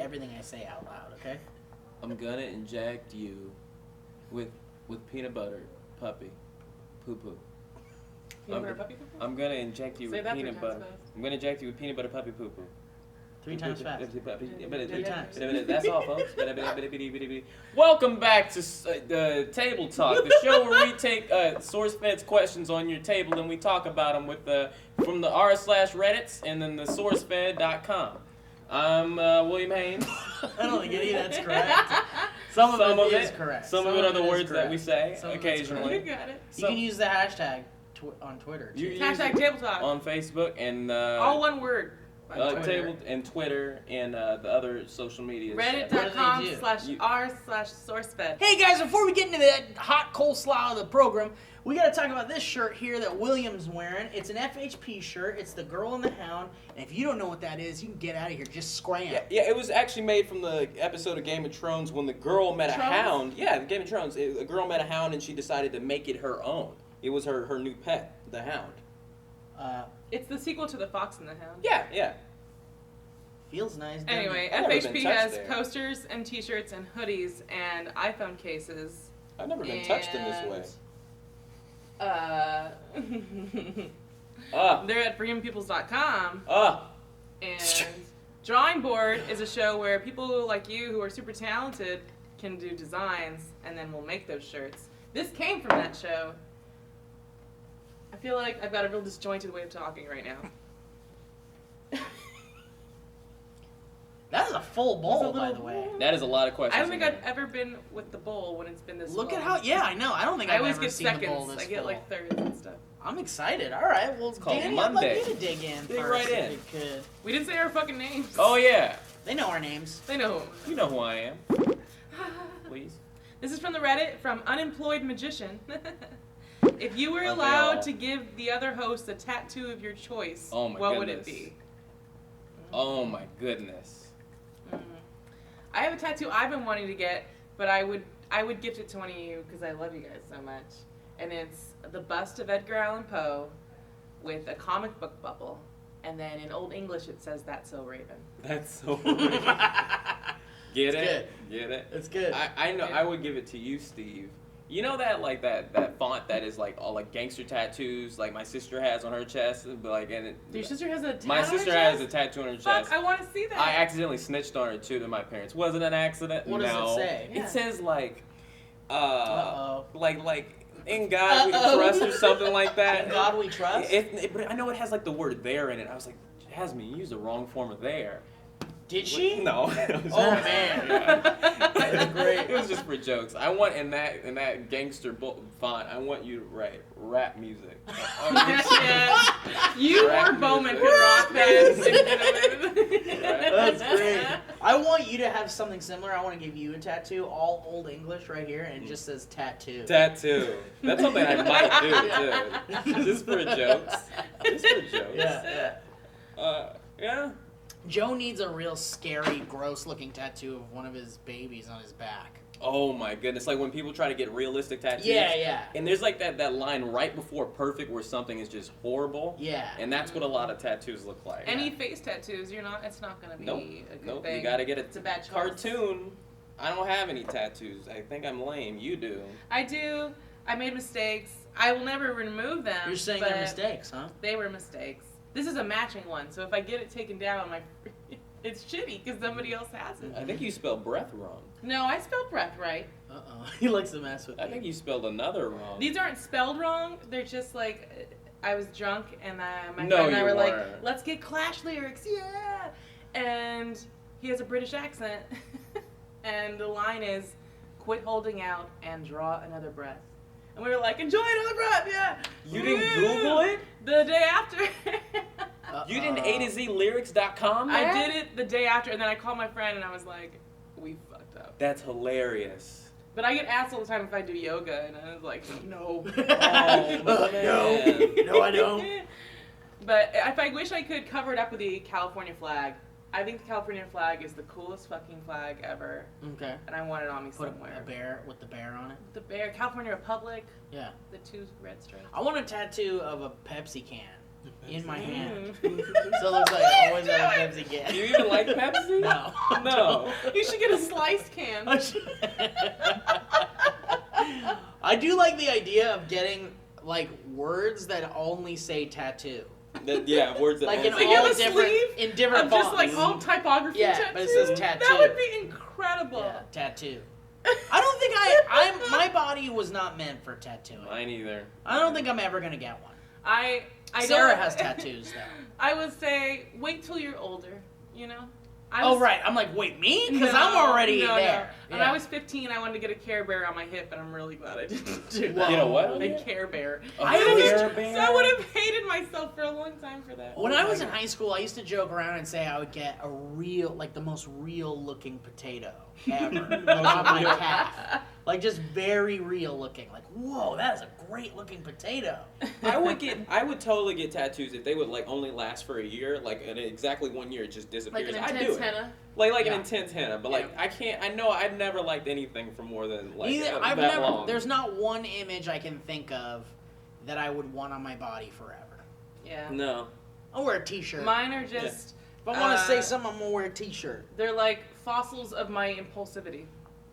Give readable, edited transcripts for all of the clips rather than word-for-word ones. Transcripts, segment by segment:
everything I say out loud, okay? I'm gonna inject you with peanut butter puppy poo poo. Peanut butter puppy poo poo? I'm gonna inject you with peanut butter. Fast. I'm gonna inject you with peanut butter puppy poo poo. 3 times fast. 3 times. That's all, folks. Welcome back to Table Talk, the show where we take SourceFed's questions on your table and we talk about them with from the r/Reddits and then the SourceFed.com. I'm William Haynes. I don't think any of that's correct. Some of it is correct. Some of it are the words that we say occasionally. You got it. You can use the hashtag on Twitter. Hashtag Table Talk. On Facebook and... all one word. Table and Twitter and the other social media. Reddit.com/r/SourceFed. Hey guys, before we get into that hot coleslaw of the program, we got to talk about this shirt here that William's wearing. It's an FHP shirt. It's the Girl and the Hound. And if you don't know what that is, you can get out of here. Just scram. Yeah, it was actually made from the episode of Game of Thrones when the girl met a hound. Yeah, Game of Thrones. A girl met a hound and she decided to make it her own. It was her new pet, the hound. It's the sequel to The Fox and the Hound. Yeah. Feels nice. Anyway, FHP has posters and T-shirts and hoodies and iPhone cases. I've never been touched in this way. They're at freedompeoples.com. And Drawing Board is a show where people like you who are super talented can do designs and then we'll make those shirts. This came from that show. I feel like I've got a real disjointed way of talking right now. That is a full bowl, by the way. That is a lot of questions. I don't think I've ever been with the bowl when it's been this Look full. at how, I know. I don't think I've always ever get seen seconds. the bowl this I get full. like thirds and stuff. I'm excited. All right, well, Dani, I'd like you to dig in Dig first right if in. you could. We didn't say our fucking names. Oh, yeah. They know our names. They know. You know who I am. Please. This is from the Reddit from Unemployed Magician. If you were allowed to give the other host a tattoo of your choice, what would it be? Oh my goodness. I have a tattoo I've been wanting to get, but I would gift it to one of you because I love you guys so much. And it's the bust of Edgar Allan Poe with a comic book bubble. And then in Old English it says, "That's so Raven." That's so Raven. Get it? Good. Get it? It's good. I know. I would give it to you, Steve. You know that that font that is like all like gangster tattoos, like my sister has on her chest, but like Your sister has a tattoo my on her sister chest? has a tattoo on her Fuck, chest. I want to see that. I accidentally snitched on her too to my parents. Was it an accident? What does it say? It says like like in God we trust or something like that. In God we trust? But I know it has like the word there in it. I was like, Jasmine, you used the wrong form of there. Did she? No. Oh man. That's great. It was just for jokes. I want in that gangster font. I want you to write rap music. You or Bowman could rock that. That's great. I want you to have something similar. I want to give you a tattoo, all Old English right here, and it just says tattoo. Tattoo. That's something I might do too. Just for jokes. Just for jokes. Yeah. Yeah. Joe needs a real scary, gross-looking tattoo of one of his babies on his back. Oh my goodness! Like when people try to get realistic tattoos. Yeah. And there's like that line right before perfect where something is just horrible. Yeah. And that's what a lot of tattoos look like. Any face tattoos, it's not gonna be a good thing. You gotta get It's a bad choice. cartoon. I don't have any tattoos. I think I'm lame. You do. I do. I made mistakes. I will never remove them. You're saying they're mistakes, huh? They were mistakes. This is a matching one, so if I get it taken down, it's shitty because somebody else has it. I think you spelled breath wrong. No, I spelled breath right. He likes to mess with me. I think you spelled another wrong. These aren't spelled wrong. They're just like, I was drunk and my friend and I were like, let's get Clash lyrics, yeah! And he has a British accent. And the line is, quit holding out and draw another breath. And we were like, enjoy another breath, yeah! You didn't Google it? The day after. You didn't AtoZLyrics.com that? I did it the day after, and then I called my friend and I was like, we fucked up. That's hilarious. But I get asked all the time if I do yoga, and I was like, no. Oh, No, I don't. But if I wish I could cover it up with the California flag. I think the California flag is the coolest fucking flag ever. Okay. And I want it on me somewhere. Put a bear with the bear on it. The bear, California Republic. Yeah. The 2 red stripes. I want a tattoo of a Pepsi can in my hand. Mm. So it looks like always have a Pepsi can. Do you even like Pepsi? No. No. You should get a sliced can. I do like the idea of getting like words that only say tattoo. Yeah, words that Like in So you all have a different sleeve in different of just fonts. like all typography Yeah, tattoo. but it says tattoo. That would be incredible. Yeah, tattoo. I don't think my body was not meant for tattooing. Mine either. I don't think I'm ever gonna get one. I Sarah don't- has tattoos though. I would say wait till you're older. You know. Oh right, I'm like, wait, me? Because I'm already there. No. When Yeah. I was 15, I wanted to get a Care Bear on my hip, and I'm really glad I didn't do Whoa. that. You know what? A Care Bear. I would've always- just- So I would have hated myself for a long time for that. When I was in high school, I used to joke around and say I would get a real, like the most real looking potato ever on my calf. Like just very real looking. Like, whoa, that is a great looking potato. I would totally get tattoos if they would like only last for a year, like in exactly 1 year it just disappears. Like an I'd intense do it. henna. Like Yeah. an intense henna, but like Yeah. I can't. I know I've never liked anything for more than like I've that never. long. There's not one image I can think of that I would want on my body forever. Yeah. No. I'll wear a t-shirt. Mine are just. If I want to say something, I'm gonna wear a t-shirt. They're like fossils of my impulsivity.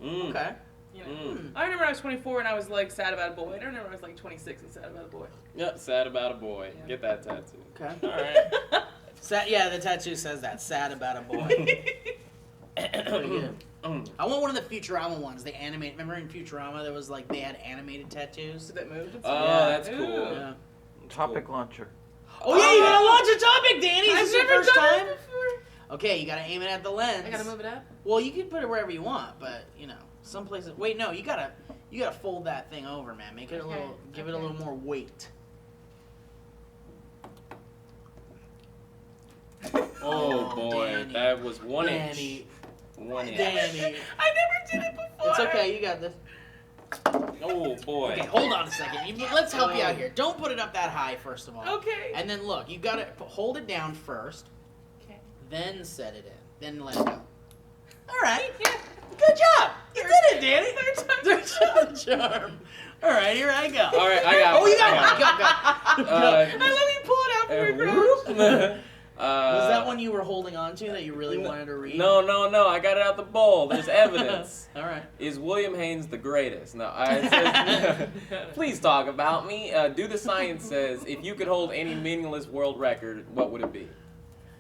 Mm. Okay. You know. Mm. I remember I was 24 and I was like sad about a boy. I remember I was like 26 and sad about a boy. Yep. Sad about a boy. Yeah. Get that tattoo. Okay. All right. Sad, yeah, the tattoo says that. Sad about a boy. Pretty good. I want one of the Futurama ones. They animate. Remember in Futurama, there was like they had animated tattoos. Did that move? Oh, Yeah. that's cool. Yeah. Topic launcher. Oh yeah, you gotta launch a topic, Danny. Is I've this your never first done time? it before. Okay, you gotta aim it at the lens. I gotta move it up. Well, you can put it wherever you want, but you know, some places. Wait, no, you gotta fold that thing over, man. Make it a Okay, little, give it a okay. little more weight. Oh boy, Danny. that was 1 Danny. inch. 1 inch. Danny. I never did it before. It's okay, you got this. Oh boy. Okay, hold on a second. Let's help you out here. Don't put it up that high, first of all. Okay. And then look, you gotta hold it down first, Okay. then set it in, then let it go. All right. Yeah. Good job. You did it, Danny. Third time's Third time's the charm. All right, here I go. All right, I got. Oh, you got I one. Go. I let me pull it out from your garage. Was that one you were holding on to that you really wanted to read? No. I got it out the bowl. There's evidence. All right. Is William Haynes the greatest? No, it says, please talk about me. Do the Science says, if you could hold any meaningless world record, what would it be?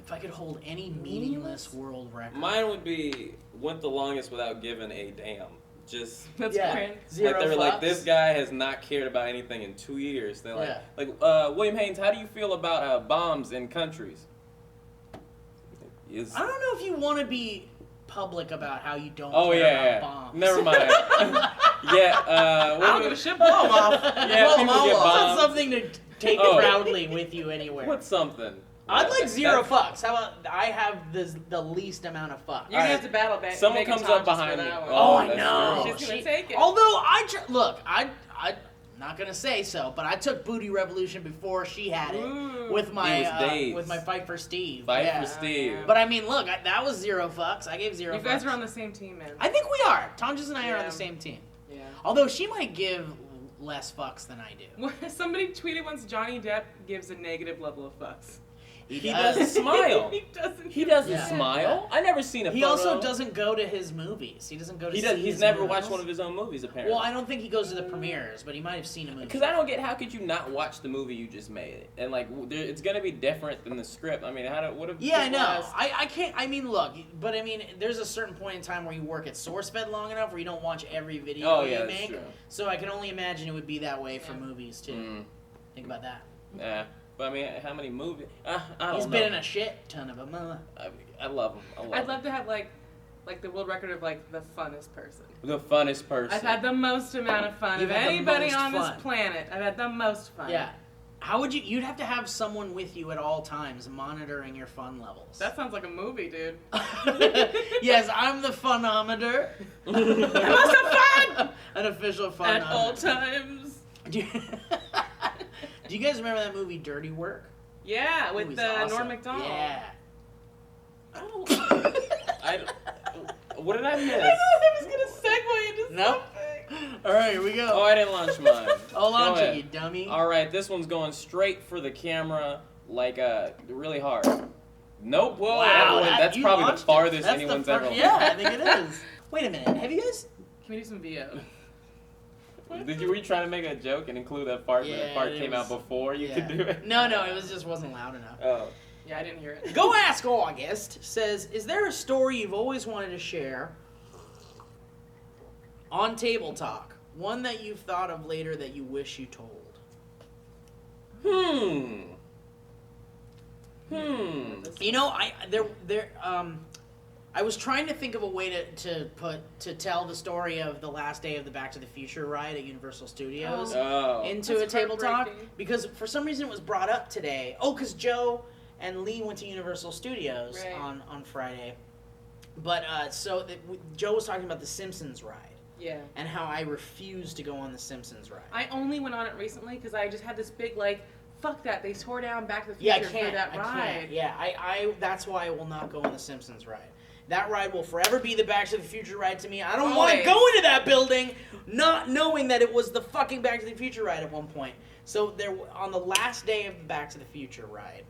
If I could hold any meaningless world record. Mine would be went the longest without giving a damn. Just That's Yeah. grand. Zero like they were like, fucks. this guy has not cared about anything in 2 years. They're like, Yeah. William Haynes, how do you feel about bombs in countries? I don't know if you want to be public about how you don't Oh care yeah, about yeah. bombs. Never mind. I don't give a shit. Blow 'em off. Yeah, Well, people get it's not bombed. something to take Oh. proudly with you anywhere. What's something? I'd like zero That's- fucks. How about I have the least amount of fucks? You're gonna have to battle back. Someone Megan comes up Thompson behind for me. that one. Oh, I that's know. true. She's gonna take it. Although I'm not gonna say so, but I took Booty Revolution before she had it Ooh. with It my was Dave's. with my Fight for Steve. Fight yeah. for Steve. Yeah. But I mean, look, that was zero fucks. I gave zero. You guys fucks. are on the same team, man. I think we are. Tonjas and I are on Yeah. the same team. Yeah. Although she might give less fucks than I do. Somebody tweeted once Johnny Depp gives a negative level of fucks. He doesn't smile. He doesn't. He doesn't Yeah. smile. I never seen a He photo. also doesn't go to his movies. He doesn't go to. He see does. He's his never movies. watched one of his own movies, apparently. Well, I don't think he goes to the premieres, but he might have seen a movie. Because I don't get, how could you not watch the movie you just made? And like, it's gonna be different than the script. I mean, what if? Yeah, I people know. ask- I can't. I mean, look, but I mean, there's a certain point in time where you work at SourceFed long enough where you don't watch every video Oh, you yeah, that's make. true. So I can only imagine it would be that way for Yeah. movies too. Mm, Think about that. yeah. But I mean, how many movies? I don't He's know. been in a shit ton of them. I love him. I'd love to have like the world record of like the funnest person. the funnest person. I've had the most amount of fun You've of had the anybody most on fun. this planet. I've had the most fun. Yeah. How would you? You'd have to have someone with you at all times monitoring your fun levels. That sounds like a movie, dude. Yes, I'm the funometer. I'm also fun An official funometer. at all times. Do you, do you guys remember that movie Dirty Work? Yeah, with Movie's the awesome. Norm Macdonald. Yeah. What did I miss? I was gonna segue into Nope. something. All right, here we go. Oh, I didn't launch mine. I'll launch Go it, ahead. you dummy. All right, this one's going straight for the camera, like really hard. Nope. Whoa. Wow. That's you probably the launched it. farthest That's anyone's the ever. Yeah, I think it is. Wait a minute. Have you guys? Can we do some VO? Were you trying to make a joke and include that part when the Yeah, part it came was- out before you could do it? No, it was just wasn't loud enough. Oh. Yeah, I didn't hear it. Go Ask August says, is there a story you've always wanted to share on Table Talk? One that you've thought of later that you wish you told? You know, I was trying to think of a way to tell the story of the last day of the Back to the Future ride at Universal Studios into That's a Table Talk, heartbreaking. because for some reason it was brought up today. Oh, because Joe and Lee went to Universal Studios Right. on Friday. But Joe was talking about the Simpsons ride. Yeah. And how I refused to go on the Simpsons ride. I only went on it recently because I just had this big, like, fuck that. They tore down Back to the Yeah, I Future can't. for that I ride. can't. Yeah, I that's why I will not go on the Simpsons ride. That ride will forever be the Back to the Future ride to me. I don't want to Always. go into that building not knowing that it was the fucking Back to the Future ride at one point. So there, on the last day of the Back to the Future ride,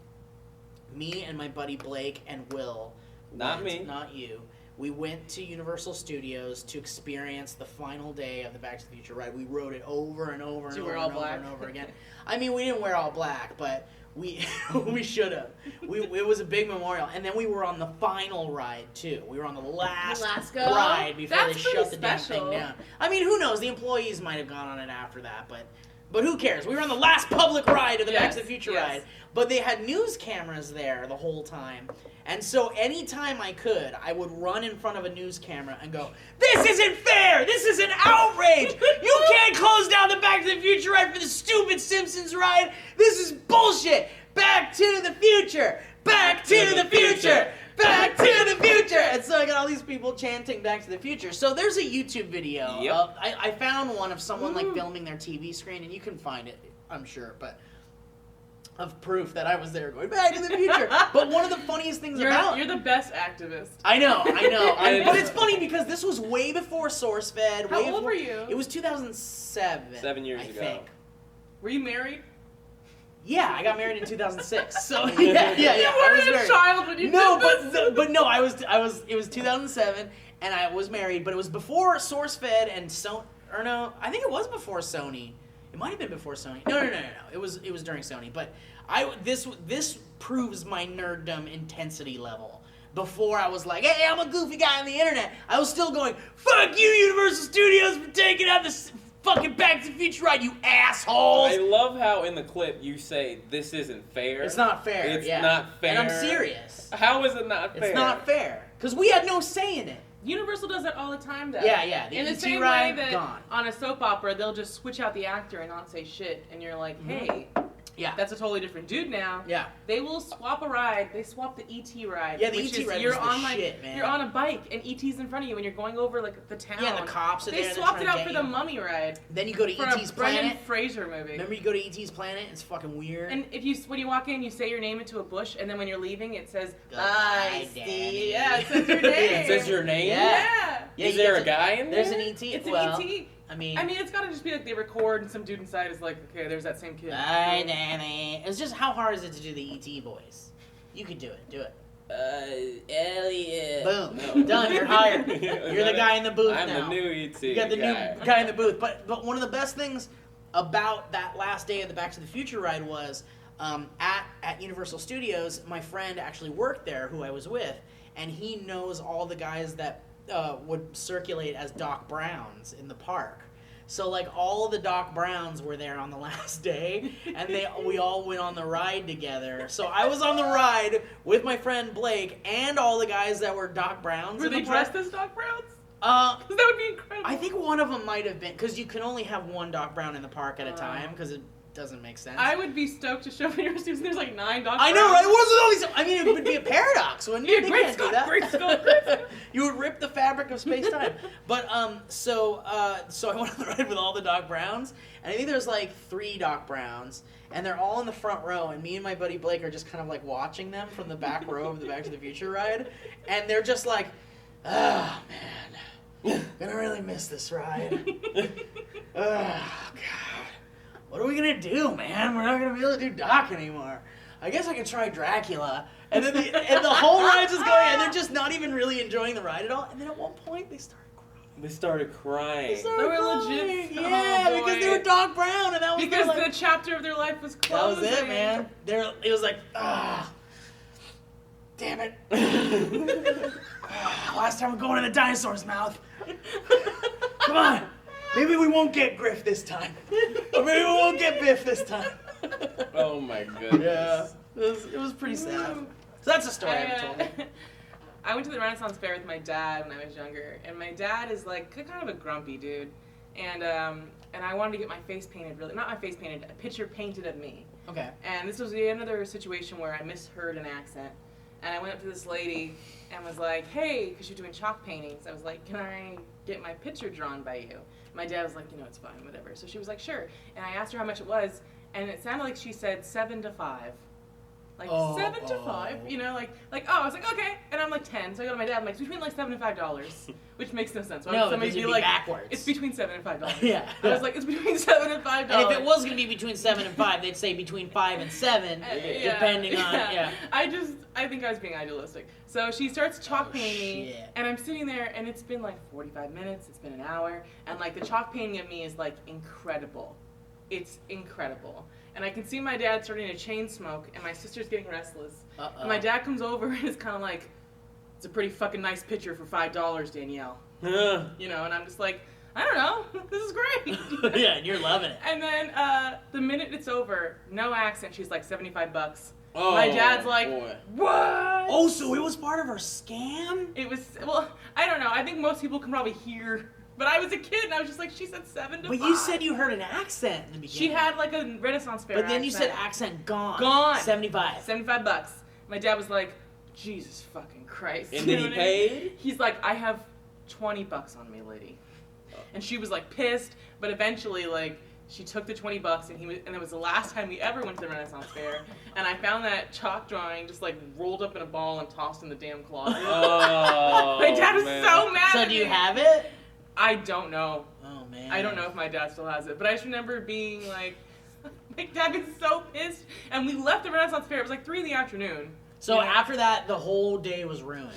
me and my buddy Blake and Will, Not me. not you, we went to Universal Studios to experience the final day of the Back to the Future ride. We rode it over and over and Did you over wear all and over black? and over again. I mean, we didn't wear all black, but we we should have. It was a big memorial, and then we were on the final ride too. We were on the last go? ride before That's they shut the pretty damn special. thing down. I mean, who knows? The employees might have gone on it after that, but who cares? We were on the last public ride of the Back Yes, to the Future yes. ride, but they had news cameras there the whole time. And so anytime I could, I would run in front of a news camera and go, "This isn't fair! This is an outrage! You can't close down the Back to the Future ride for the stupid Simpsons ride! This is bullshit! Back to the future! Back to the future! Back to the future!" And so I got all these people chanting Back to the Future. So there's a YouTube video. Yep. I found one of someone like filming their TV screen, and you can find it, I'm sure, but of proof that I was there going Back to the Future. But one of the funniest things about You're the best activist. I know. But it's know. funny because this was way before SourceFed. How way old before, were you? It was 2007. 7 years I ago. think. Were you married? Yeah, I got married in 2006. So yeah. You I was weren't a married. child when you No, did this. but no, I was. It was 2007, and I was married. But it was before SourceFed and or no, I think it was before Sony. It might have been before Sony. No. It was during Sony. But this proves my nerddom intensity level. Before I was like, hey, I'm a goofy guy on the internet. I was still going, fuck you, Universal Studios, for taking out this fucking Back to the Future ride, you assholes. I love how in the clip you say, "This isn't fair." It's not fair. It's yeah. not fair. And I'm serious. How is it not fair? It's not fair. Because we had no say in it. Universal does that all the time, though. Yeah. The In the ET same ride, way that gone. on a soap opera, they'll just switch out the actor and not say shit, and you're like, hey, Yeah. that's a totally different dude now. Yeah. They will swap a ride. They swap the ET ride. Yeah, the which ET is ride you're was the on like shit, man. you're on a bike and ET's in front of you and you're going over like the town. Yeah, and the cops are They there. swapped it they're out trying for to the get you. Mummy ride. Then you go to For E.T.'s a Brendan Planet. Fraser movie. Remember you go to E.T.'s Planet? It's fucking weird. And when you walk in, you say your name into a bush, and then when you're leaving, it says, Goodbye, "Bye, Dani." Steve." Yeah, it says your name. It says your name. Yeah. Yeah, Is you there get a guy in there? There's an E.T. It's well, an ET. I mean, It's gotta just be like they record and some dude inside is like, okay, there's that same kid. Bye, Dani. It's just how hard is it to do the E.T. voice? You could do it. Do it. Elliot. Boom. No. Done. You're hired. You're the guy in the booth I'm now. the new ET. You got the guy. new guy in the booth. But one of the best things about that last day of the Back to the Future ride was at Universal Studios, my friend actually worked there who I was with, and he knows all the guys that would circulate as Doc Browns in the park. So like all the Doc Browns were there on the last day, and we all went on the ride together. So I was on the ride with my friend Blake and all the guys that were Doc Browns. Were in they the park. dressed as Doc Browns? That That would be incredible. I think one of them might have been, because you can only have one Doc Brown in the park at a time, because it doesn't make sense. I would be stoked to show up in your students. There's like 9 Doc Browns. I know, right? It wasn't always. I mean, it would be a paradox, wouldn't it? Yeah, They great can't do Scott, that. great Scott, great Scott. You would rip the fabric of space time. But so I went on the ride with all the Doc Browns, and I think there's like 3 Doc Browns, and they're all in the front row, and me and my buddy Blake are just kind of like watching them from the back row of the Back to the Future ride, and they're just like, oh man, gonna really miss this ride. Oh god. What are we gonna do, man? We're not gonna be able to do Doc anymore. I guess I could try Dracula. And then the whole ride I was just going, and they're just not even really enjoying the ride at all. And then at one point, they started crying. They started crying. They were legit. Yeah, Oh, because they were dog brown, and that was because their, the chapter of their life was that closing. was it, man. It was like, damn it. Last time we're going in the dinosaur's mouth. Come on. Maybe we won't get Griff this time. Or maybe we won't get Biff this time. Oh my goodness. Yeah. It was pretty sad. So that's a story I haven't told. I went to the Renaissance Fair with my dad when I was younger, and my dad is like kind of a grumpy dude, and I wanted to get my face painted, not my face painted, a picture painted of me. Okay. And this was another situation where I misheard an accent, and I went up to this lady and was like, hey, because you're doing chalk paintings, I was like, can I get my picture drawn by you? My dad was like, it's fine, whatever. So she was like, sure. And I asked her how much it was, and it sounded like she said 7 to 5. Like 7 to 5, I was like, okay, and I'm like 10, so I go to my dad, I'm like, it's between like $7 and $5, which makes no sense. Why would somebody be like, backwards. It's between $7 and $5. Yeah. I was like, it's between $7 and $5. And if it was gonna be between 7 and 5, they'd say between 5 and 7, depending on. Yeah. I think I was being idealistic. So she starts chalk painting me, shit. and I'm sitting there, and it's been like 45 minutes. It's been an hour, and like the chalk painting of me is like incredible. It's incredible. And I can see my dad starting to chain smoke, and my sister's getting restless. And my dad comes over and is kind of like, it's a pretty fucking nice picture for $5, Danielle. And I'm just like, I don't know, this is great. Yeah, and you're loving it. And then the minute it's over, no accent, she's like $75. Oh, my dad's like, boy. what? Oh, so it was part of her scam? It was, well, I don't know. I think most people can probably hear. But I was a kid, and I was just like, she said 7 to 5. But you said you heard an accent in the beginning. She had like a Renaissance Fair But then accent. you said accent gone. Gone. 75. $75. My dad was like, Jesus fucking Christ. And then he paid? He's like, I have $20 on me, lady. And she was like pissed, but eventually like she took the $20 and it was the last time we ever went to the Renaissance Fair. And I found that chalk drawing just like rolled up in a ball and tossed in the damn closet. Oh, my dad was man. so mad. So at do you me. have it? I don't know. Oh man. I don't know if my dad still has it, but I just remember being like, my dad was so pissed. And we left the Renaissance Fair. It was like 3 p.m. So after that, the whole day was ruined.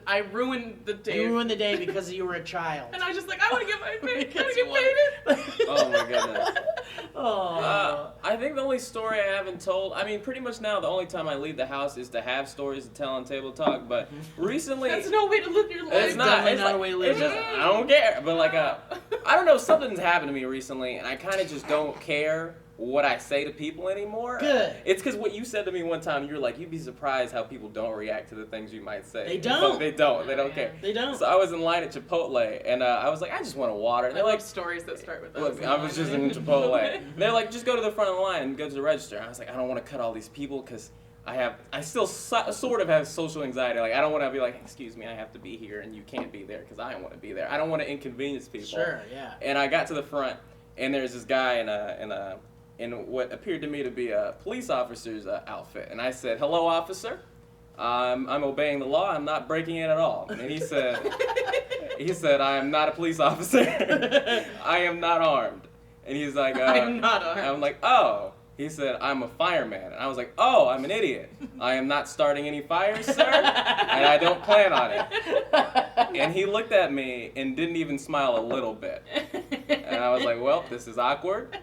I ruined the day. You ruined the day because you were a child. And I was just like, I want to get my face. I want to get painted. Oh my goodness. Oh. I think the only story I haven't told, I mean, pretty much now the only time I leave the house is to have stories to tell on Table Talk. But recently, That's no way to live your life. it's not. It's not like, a way to live it's your just, life. I don't care. But like, I don't know. Something's happened to me recently, and I kind of just don't care what I say to people anymore. Good. It's because what you said to me one time, you're like, you'd be surprised how people don't react to the things you might say. They don't. But they don't. They don't care. They don't. So I was in line at Chipotle, and I was like, I just want a water. And I they're love like, stories that start with look, those. I was just in Chipotle. They're like, just go to the front of the line and go to the register. I was like, I don't want to cut all these people because I still sort of have social anxiety. Like, I don't want to be like, excuse me, I have to be here and you can't be there because I want to be there. I don't want to inconvenience people. Sure, yeah. And I got to the front, and there's this guy in what appeared to me to be a police officer's outfit. And I said, hello, officer. I'm obeying the law. I'm not breaking it at all. And he said, I am not a police officer. I am not armed. And he's like, I am not armed. I'm like, oh. He said, I'm a fireman. And I was like, oh, I'm an idiot. I am not starting any fires, sir, and I don't plan on it. And he looked at me and didn't even smile a little bit. And I was like, well, this is awkward.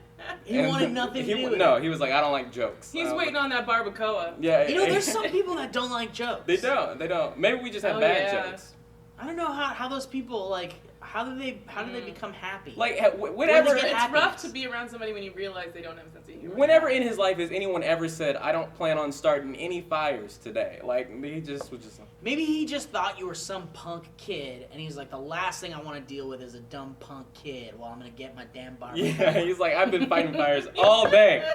He wanted nothing to do with it. No, he was like, I don't like jokes. He's waiting on that barbacoa. Yeah. There's some people that don't like jokes. They don't. Maybe we just have bad jokes. I don't know how those people, like, how do they become happy? Like, whenever It's rough to be around somebody when you realize they don't have a sense of humor. Whenever in his life has anyone ever said, I don't plan on starting any fires today? Like, he just was just... Maybe he just thought you were some punk kid, and he's like, the last thing I want to deal with is a dumb punk kid while I'm going to get my damn barbecue. Yeah, he's like, I've been fighting fires all day.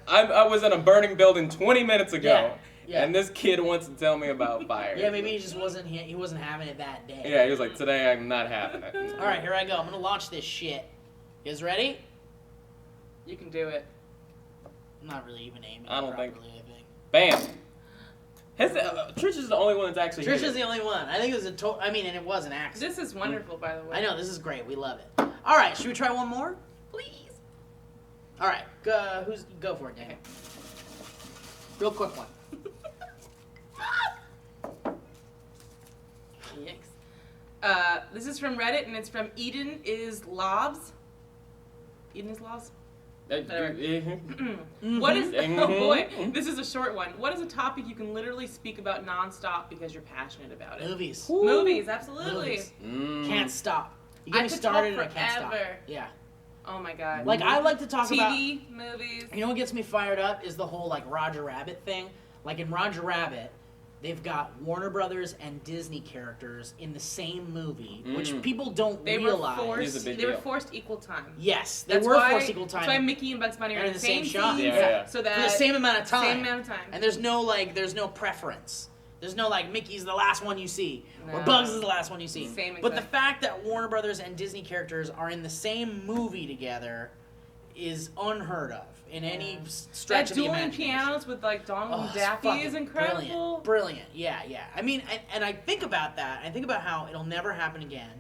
I was in a burning building 20 minutes ago. Yeah. And this kid wants to tell me about fire. Yeah, maybe he just wasn't having it that day. Yeah, he was like, today I'm not having it. All right, here I go. I'm going to launch this shit. You guys ready? You can do it. I'm not really even aiming I don't properly, think. I think. Bam! Trish is the only one that's actually Trish is the only one. I think it was and it was an accident. This is wonderful, by the way. I know, this is great. We love it. All right, should we try one more? Please. All right, go for it, Dani. Real quick one. This is from Reddit, and it's from Eden is Lobs. Eden is Lobs? What is... Oh, boy. This is a short one. What is a topic you can literally speak about nonstop because you're passionate about it? Movies. Ooh. Movies, absolutely. Movies. Can't stop. You get me started and I can't stop. Yeah. Oh, my God. Like, I like to talk about... TV, movies. You know what gets me fired up is the whole, like, Roger Rabbit thing. Like, in Roger Rabbit... They've got Warner Brothers and Disney characters in the same movie, which people don't realize. They were forced equal time. Yes, they were forced equal time. That's why Mickey and Bugs Bunny are in the same shot. Yeah. So that for the same amount of time. Same amount of time. And there's no preference. There's no Mickey's the last one you see, or Bugs is the last one you see. But the fact that Warner Brothers and Disney characters are in the same movie together is unheard of in any stretch of the imagination. Dueling pianos with Donald and Daffy is incredible. Brilliant. Yeah. I mean, and I think about that. I think about how it'll never happen again.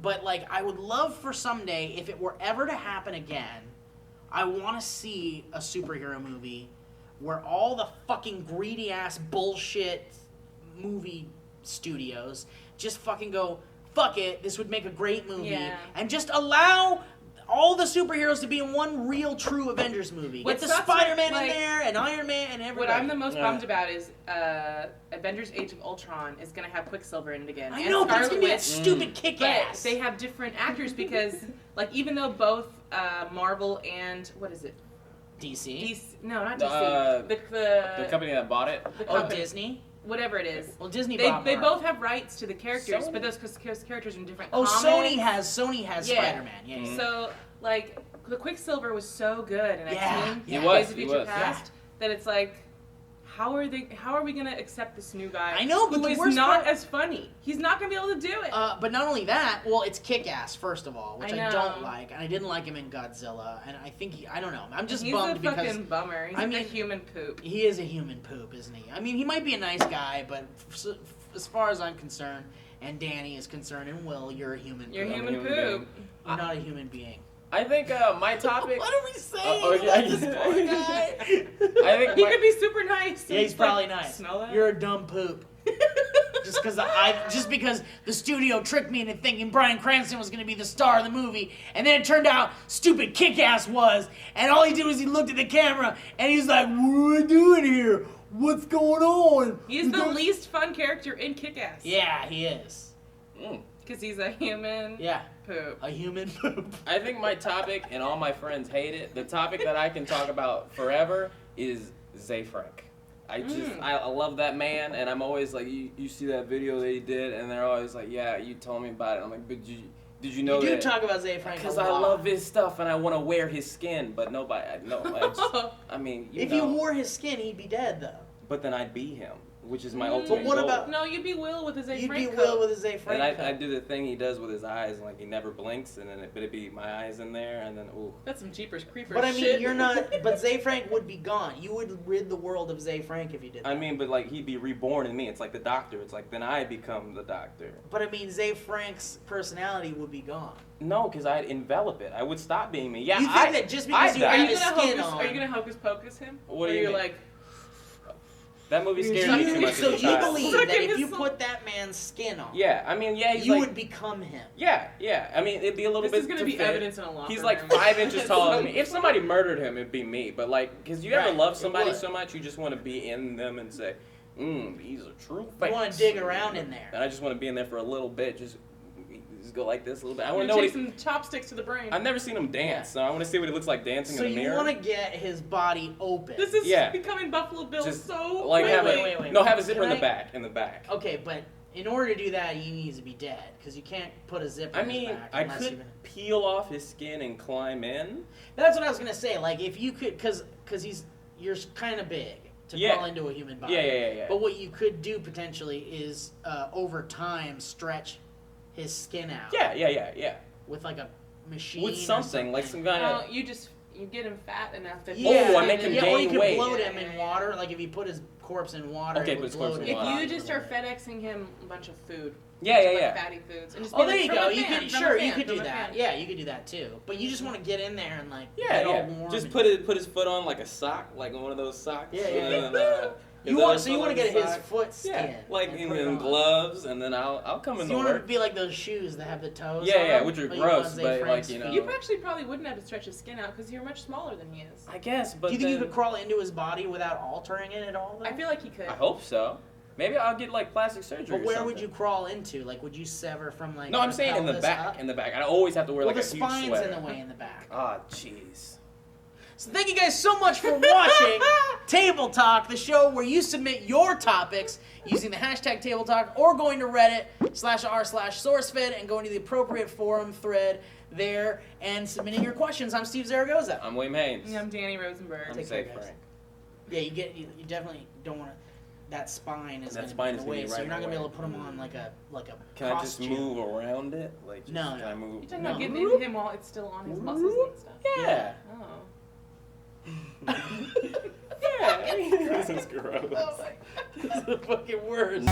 But I would love for someday, if it were ever to happen again, I want to see a superhero movie where all the fucking greedy ass bullshit movie studios just fucking go, fuck it, this would make a great movie, and just allow all the superheroes to be in one real, true Avengers movie. Get the Spider-Man in there, and Iron Man, and everybody. What I'm the most bummed about is Avengers Age of Ultron is going to have Quicksilver in it again. I know, but it's going to be that stupid kick-ass. But they have different actors because, even though both Marvel and, what is it? DC? No, not DC. The company that bought it? Disney? Whatever it is. Well, Disney they bought They both have rights to the characters, but those characters are in different comics. Sony has Spider-Man. Yeah. So, the Quicksilver was so good in X-Men. He was. That it's how are we gonna accept this new guy? I know, but who is not as funny. He's not gonna be able to do it. But not only that, it's Kick-Ass first of all, which I don't like, and I didn't like him in Godzilla, and I think I don't know. I'm just bummed because he's a fucking bummer. He's a human poop. He is a human poop, isn't he? I mean, he might be a nice guy, but as far as I'm concerned, and Dani is concerned, and Will, you're a human. You're poop. human poop. You're not a human being. I think my topic. What are we saying about this poor guy? I think he could be super nice. Yeah, he's probably nice. Smell that? You're a dumb poop. just because the studio tricked me into thinking Bryan Cranston was going to be the star of the movie, and then it turned out stupid Kick-Ass was, and all he did was he looked at the camera and he's like, "What are we doing here? What's going on?" He's the least fun character in Kick-Ass. Yeah, he is. Because he's a human. Poop. A human poop. I think my topic, and all my friends hate it, the topic that I can talk about forever is Zay Frank. I love that man, and I'm always like, you see that video that he did, and they're always like, yeah, you told me about it. I'm like, but did you know that? You do talk about Zay Frank because I love his stuff, and I want to wear his skin, but nobody, I mean, if you wore his skin, he'd be dead, though. But then I'd be him. Which is my ultimate But what goal. about... No, you'd be Will with his Zay Frank You'd be Will with his Zay Frank And I do the thing he does with his eyes, he never blinks, and then it'd be my eyes in there, and then, ooh. That's some Jeepers Creepers But I mean, shit. you're not... But Zay Frank would be gone. You would rid the world of Zay Frank if you did that. I mean, but, he'd be reborn in me. It's like the Doctor. It's like, then I become the Doctor. But I mean, Zay Frank's personality would be gone. No, because I'd envelop it. I would stop being me. Yeah, you think that just because you have his skin on... Are you going to hocus pocus him? What do you mean? Like... That movie scared me too much. So you believe that if you put that man's skin on, you would become him. Yeah. I mean, it'd be a little bit. This is gonna be evidence in a locker room. He's 5 inches taller than me. If somebody murdered him, it'd be me. But because you ever love somebody so much, you just want to be in them and say, he's a true face. You want to dig around in there. And I just want to be in there for a little bit, just go like this a little bit. I want to know take some chopsticks to the brain. I've never seen him dance, so I want to see what he looks like dancing in the mirror. So you want to get his body open. This is becoming Buffalo Bill so... Wait. No, have a zipper in the back. Okay, but in order to do that, he needs to be dead, because you can't put a zipper in his back. I could peel off his skin and climb in. That's what I was going to say. If you could... Because you're kind of big to crawl into a human body. Yeah. But what you could do, potentially, is over time stretch his skin out. Yeah. With a machine. With something. Like some kind of... You get him fat enough that... I make him gain weight. Or you could bloat him in water. If you put his corpse in water, put his corpse in water. If you just start FedExing him a bunch of food. Yeah. Fatty foods. And just there you go. You could do that. Fan. Yeah, you could do that too. But you just want to get in there and get all warm. Just put his foot on like a sock, like one of those socks. Yeah. You want to get his foot skin. Yeah, like in gloves, and then I'll come in the work. You want to be like those shoes that have the toes. Yeah, on which are them, gross, but like You actually probably wouldn't have to stretch his skin out because you're much smaller than he is. I guess, but do you think you could crawl into his body without altering it at all? Though? I feel like he could. I hope so. Maybe I'll get like plastic surgery. But where would you crawl into? Like, would you sever from like? No, I'm saying in the back. Up? In the back. I always have to wear like a huge sweater. The spine's in the way in the back. Ah, jeez. So thank you guys so much for watching Table Talk, the show where you submit your topics using the hashtag Table Talk or going to Reddit/r/SourceFed and going to the appropriate forum thread there and submitting your questions. I'm Steve Zaragoza. I'm William Haynes. And I'm Dani Rosenberg. I'm safe, Frank. Yeah, you definitely don't want to. That spine is going to be in the way, so right you're not going to be able to put them on like a Can I just move around it? Like, just, no. Can I move? You're talking about getting into him while it's still on his muscles and stuff. Yeah. Oh. Yeah. This is gross. This is the fucking worst.